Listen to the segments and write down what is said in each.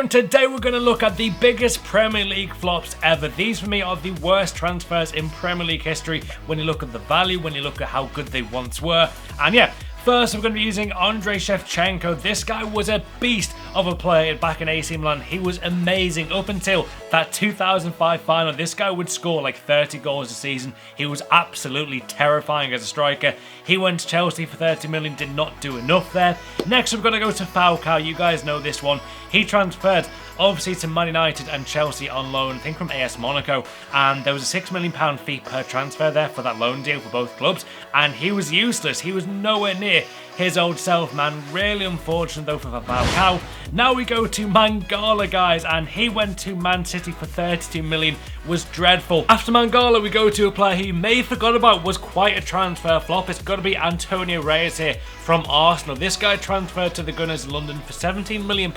here, and today we're going to look at the biggest Premier League flops ever. These for me are the worst transfers in Premier League history when you look at the value, when you look at how good they once were. And yeah, first we're going to be using SHEVCHENKO. This guy was a beast of a player back in AC Milan. He was amazing up until that 2005 final. This guy would score like 30 goals a season. He was absolutely terrifying as a striker. He went to Chelsea for 30 million, did not do enough there. Next we're going to go to Falcao. You guys know this one. He transferred obviously to Man United and Chelsea on loan, I think from AS Monaco, and there was a £6 million fee per transfer there for that loan deal for both clubs, and he was useless. He was nowhere near his old self, man. Really unfortunate though for Falcao. Now we go to Mangala, guys, and he went to Man City for 32 million, was dreadful. After Mangala, we go to a player who you may have forgot about, was quite a transfer flop. It's got to be Antonio Reyes here from Arsenal. This guy transferred to the Gunners in London for £17 million,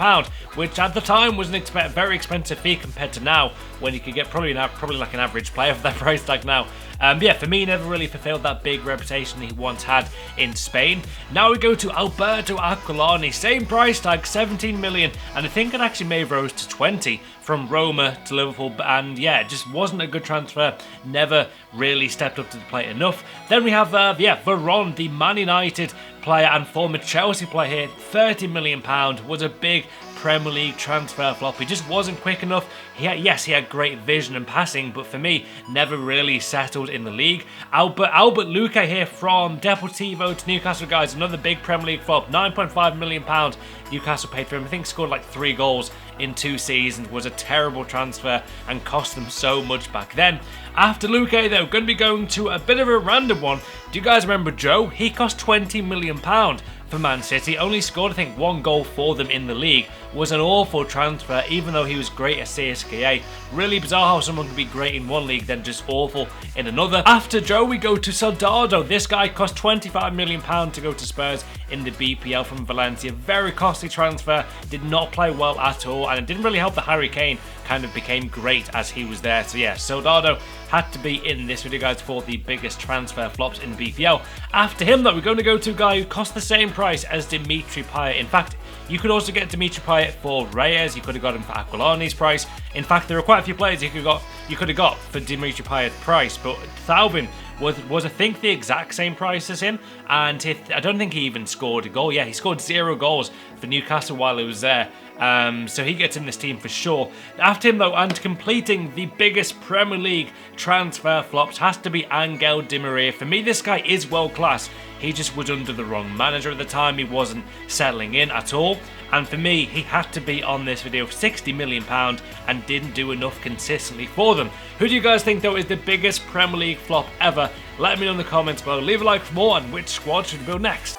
which at the time was an very expensive fee compared to now, when you could get probably like an average player for that price tag now. Yeah, for me, he never really fulfilled that big reputation he once had in Spain. Now we go to Alberto Aquilani, same price tag, 17 million, and I think it actually may have rose to 20 from Roma to Liverpool, and yeah, it just wasn't a good transfer, never really stepped up to the plate enough. Then we have, Veron, the Man United player and former Chelsea player here, £30 million, was a big Premier League transfer flop. He just wasn't quick enough. He had great vision and passing, but for me, never really settled in the league. Albert Luque here from Deportivo to Newcastle, guys, another big Premier League flop, £9.5 million. Newcastle paid for him. I think scored like 3 goals in 2 seasons, was a terrible transfer and cost them so much back then. After Luque, though, going to be going to a bit of a random one. Do you guys remember Joe? He cost £20 million for Man City, only scored I think 1 goal for them in the league. Was an awful transfer, even though he was great at CSKA. Really bizarre how someone can be great in one league then just awful in another. After Joe, we go to Soldado. This guy cost £25 million to go to Spurs in the BPL from Valencia. Very costly transfer, did not play well at all, and it didn't really help that Harry Kane kind of became great as he was there. So yeah, Soldado had to be in this video, guys, for the biggest transfer flops in the BPL. After him, though, we're going to go to a guy who cost the same price as Dimitri Payet. In fact, you could also get Dimitri Payet for Reyes. You could have got him for Aquilani's price. In fact, there are quite a few players you could have got for Dimitri Payet's price, but Thauvin was I think the exact same price as him, and I don't think he even scored a goal. Yeah, he scored 0 goals for Newcastle while he was there. So he gets in this team for sure. After him, though, and completing the biggest Premier League transfer flops, has to be Angel Di Maria. For me, this guy is world class. He just was under the wrong manager at the time. He wasn't settling in at all. And for me, he had to be on this video for £60 million and didn't do enough consistently for them. Who do you guys think, though, is the biggest Premier League flop ever? Let me know in the comments below. Leave a like for more, and which squad should we build next?